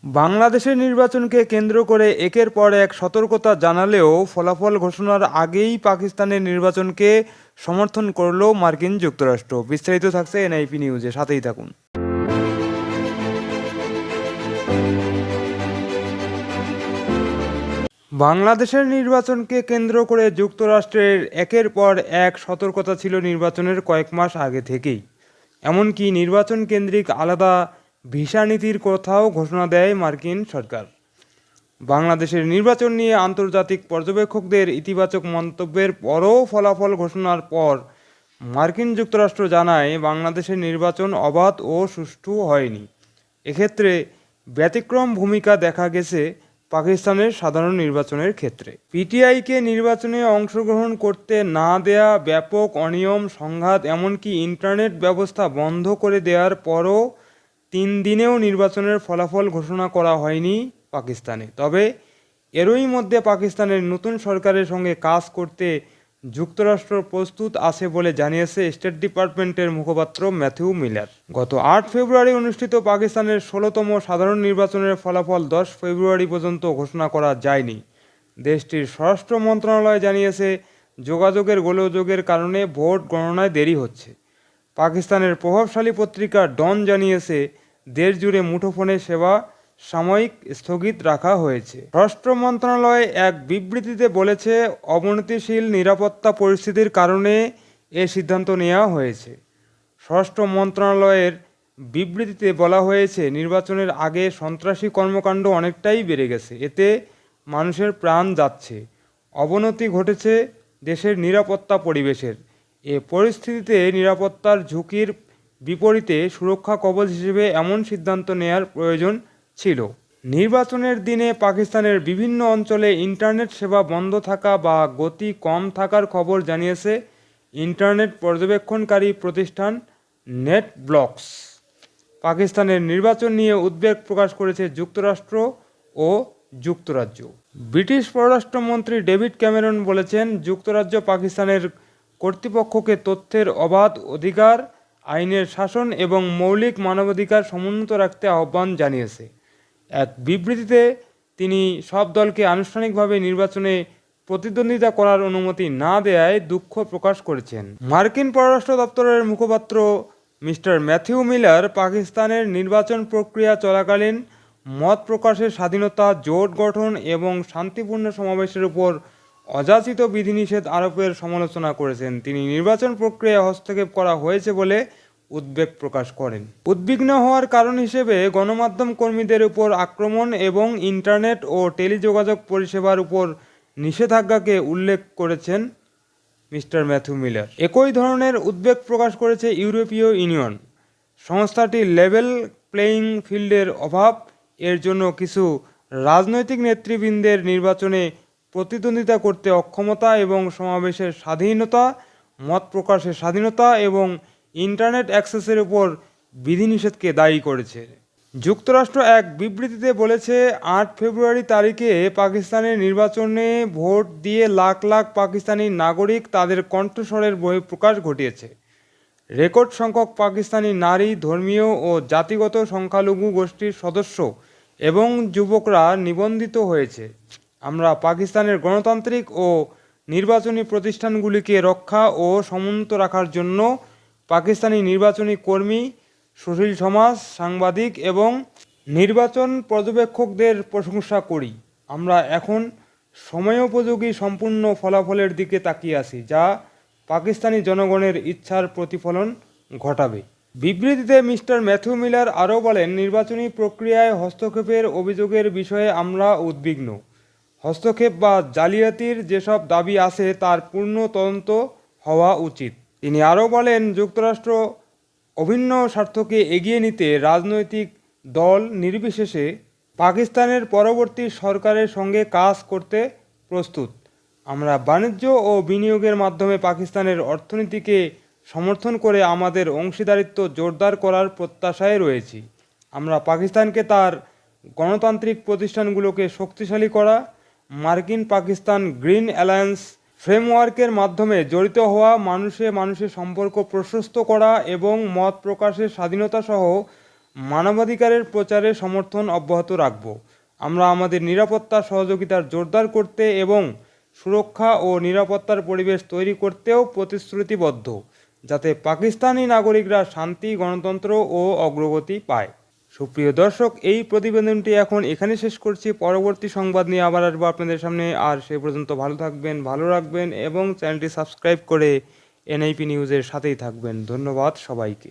বাংলাদেশের নির্বাচনকে কেন্দ্র করে একের পর এক সতর্কতা জানালেও ফলাফল ঘোষণার আগেই পাকিস্তানের নির্বাচনকে সমর্থন করল মার্কিন যুক্তরাষ্ট্র। বিস্তারিত থাকছে এনআইপি নিউজে, সাথেই থাকুন। বাংলাদেশের নির্বাচনকে কেন্দ্র করে যুক্তরাষ্ট্রের একের পর এক সতর্কতা ছিল নির্বাচনের কয়েক মাস আগে থেকেই। এমনকি নির্বাচন কেন্দ্রিক আলাদা ভিসা নীতির কথাও ঘোষণা দেয় মার্কিন সরকার। বাংলাদেশের নির্বাচন নিয়ে আন্তর্জাতিক পর্যবেক্ষকদের ইতিবাচক মন্তব্যের পরও ফলাফল ঘোষণার পর মার্কিন যুক্তরাষ্ট্র জানায় বাংলাদেশের নির্বাচন অবাধ ও সুষ্ঠু হয়নি। এক্ষেত্রে ব্যতিক্রম ভূমিকা দেখা গেছে পাকিস্তানের সাধারণ নির্বাচনের ক্ষেত্রে। পিটিআইকে নির্বাচনে অংশগ্রহণ করতে না দেয়া, ব্যাপক অনিয়ম, সংঘাত, এমনকি ইন্টারনেট ব্যবস্থা বন্ধ করে দেওয়ার পরও 3 দিনেও নির্বাচনের ফলাফল ঘোষণা করা হয়নি পাকিস্তানে। তবে এরই মধ্যে পাকিস্তানের নতুন সরকারের সঙ্গে কাজ করতে যুক্তরাষ্ট্র প্রস্তুত আছে বলে জানিয়েছে স্টেট ডিপার্টমেন্টের মুখপাত্র ম্যাথিউ মিলার। গত 8 ফেব্রুয়ারি অনুষ্ঠিত পাকিস্তানের 16তম সাধারণ নির্বাচনের ফলাফল 10 ফেব্রুয়ারি পর্যন্ত ঘোষণা করা যায়নি। দেশটির স্বরাষ্ট্র মন্ত্রণালয় জানিয়েছে যোগাযোগের গোলযোগের কারণে ভোট গণনায় দেরি হচ্ছে। পাকিস্তানের প্রভাবশালী পত্রিকা ডন জানিয়েছে দেশ জুড়ে মুঠোফোনের সেবা সাময়িক স্থগিত রাখা হয়েছে। স্বরাষ্ট্র মন্ত্রণালয় এক বিবৃতিতে বলেছে অবনতিশীল নিরাপত্তা পরিস্থিতির কারণে এ সিদ্ধান্ত নেওয়া হয়েছে। স্বরাষ্ট্র মন্ত্রণালয়ের বিবৃতিতে বলা হয়েছে নির্বাচনের আগে সন্ত্রাসী কর্মকাণ্ড অনেকটাই বেড়ে গেছে, এতে মানুষের প্রাণ যাচ্ছে, অবনতি ঘটেছে দেশের নিরাপত্তা পরিবেশের। এ পরিস্থিতিতে নিরাপত্তার ঝুঁকির বিপরীতে সুরক্ষা কবচ হিসেবে এমন সিদ্ধান্ত নেওয়ার প্রয়োজন ছিল। নির্বাচনের দিনে পাকিস্তানের বিভিন্ন অঞ্চলে ইন্টারনেট সেবা বন্ধ থাকা বা গতি কম থাকার খবর জানিয়েছে ইন্টারনেট পর্যবেক্ষণকারী প্রতিষ্ঠান নেটব্লকস। পাকিস্তানের নির্বাচন নিয়ে উদ্বেগ প্রকাশ করেছে যুক্তরাষ্ট্র ও যুক্তরাজ্য। ব্রিটিশ পররাষ্ট্রমন্ত্রী ডেভিড ক্যামেরন বলেছেন যুক্তরাজ্য পাকিস্তানের কর্তৃপক্ষকে তথ্যের অবাধ অধিকার, আইনের শাসন এবং মৌলিক মানবাধিকার সমুন্নত রাখতে আহ্বান জানিয়েছে। এক বিবৃতিতে তিনি সব দলকে আনুষ্ঠানিকভাবে নির্বাচনে প্রতিদ্বন্দ্বিতা করার অনুমতি না দেয়ায় দুঃখ প্রকাশ করেছেন। মার্কিন পররাষ্ট্র দপ্তরের মুখপাত্র মিস্টার ম্যাথিউ মিলার পাকিস্তানের নির্বাচন প্রক্রিয়া চলাকালীন মত প্রকাশের স্বাধীনতা, জোট গঠন এবং শান্তিপূর্ণ সমাবেশের উপর অযাচিত বিধিনিষেধ আরোপের সমালোচনা করেছেন। তিনি নির্বাচন প্রক্রিয়ায় হস্তক্ষেপ করা হয়েছে বলে উদ্বেগ প্রকাশ করেন। উদ্বিগ্ন হওয়ার কারণ হিসেবে গণমাধ্যম কর্মীদের উপর আক্রমণ এবং ইন্টারনেট ও টেলিযোগাযোগ পরিষেবার উপর নিষেধাজ্ঞাকে উল্লেখ করেছেন মিস্টার ম্যাথিউ মিলার। একই ধরনের উদ্বেগ প্রকাশ করেছে ইউরোপীয় ইউনিয়ন। সংস্থাটি লেভেল প্লেয়িং ফিল্ডের অভাব, এর জন্য কিছু রাজনৈতিক নেতৃবৃন্দের নির্বাচনে প্রতিদ্বন্দ্বিতা করতে অক্ষমতা এবং সমাবেশের স্বাধীনতা, মত প্রকাশের স্বাধীনতা এবং ইন্টারনেট অ্যাক্সেসের উপর বিধিনিষেধকে দায়ী করেছে। যুক্তরাষ্ট্র এক বিবৃতিতে বলেছে 8 ফেব্রুয়ারি তারিখে পাকিস্তানের নির্বাচনে ভোট দিয়ে লাখ লাখ পাকিস্তানি নাগরিক তাদের কণ্ঠস্বরের বহিঃপ্রকাশ ঘটিয়েছে। রেকর্ড সংখ্যক পাকিস্তানি নারী, ধর্মীয় ও জাতিগত সংখ্যালঘু গোষ্ঠীর সদস্য এবং যুবকরা নিবন্ধিত হয়েছে। আমরা পাকিস্তানের গণতান্ত্রিক ও নির্বাচনী প্রতিষ্ঠানগুলিকে রক্ষা ও সমুন্নত রাখার জন্য পাকিস্তানি নির্বাচনী কর্মী, সুশীল সমাজ, সাংবাদিক এবং নির্বাচন পর্যবেক্ষকদের প্রশংসা করি। আমরা এখন সময়োপযোগী সম্পূর্ণ ফলাফলের দিকে তাকিয়ে আছি, যা পাকিস্তানি জনগণের ইচ্ছার প্রতিফলন ঘটাবে। বিবৃতিতে মিস্টার ম্যাথিউ মিলার আরও বলেন, নির্বাচনী প্রক্রিয়ায় হস্তক্ষেপের অভিযোগের বিষয়ে আমরা উদ্বিগ্ন। হস্তক্ষেপ বা জালিয়াতির যেসব দাবি আছে তার পূর্ণ তদন্ত হওয়া উচিত। তিনি আরও বলেন, যুক্তরাষ্ট্র অভিন্ন স্বার্থকে এগিয়ে নিতে রাজনৈতিক দল নির্বিশেষে পাকিস্তানের পরবর্তী সরকারের সঙ্গে কাজ করতে প্রস্তুত। আমরা বাণিজ্য ও বিনিয়োগের মাধ্যমে পাকিস্তানের অর্থনীতিকে সমর্থন করে আমাদের অংশীদারিত্ব জোরদার করার প্রত্যাশায় রয়েছি। আমরা পাকিস্তানকে তার গণতান্ত্রিক প্রতিষ্ঠানগুলোকে শক্তিশালী করা, মার্কিন পাকিস্তান গ্রিন অ্যালায়েন্স ফ্রেমওয়ার্কের মাধ্যমে জড়িত হওয়া, মানুষে মানুষের সম্পর্ক প্রশস্ত করা এবং মত প্রকাশের স্বাধীনতা সহ মানবাধিকারের প্রচারে সমর্থন অব্যাহত রাখব। আমরা আমাদের নিরাপত্তা সহযোগিতার জোরদার করতে এবং সুরক্ষা ও নিরাপত্তার পরিবেশ তৈরি করতেও প্রতিশ্রুতিবদ্ধ, যাতে পাকিস্তানি নাগরিকরা শান্তি, গণতন্ত্র ও অগ্রগতি পায়। সুপ্রিয় দর্শক, এই প্রতিবেদনটি এখন এখানে শেষ করছি। পরবর্তী সংবাদ নিয়ে আবার আসবো আপনাদের সামনে। আর সে পর্যন্ত ভালো থাকবেন, ভালো রাখবেন এবং চ্যানেলটি সাবস্ক্রাইব করে এনআইপি নিউজের সাথেই থাকবেন। ধন্যবাদ সবাইকে।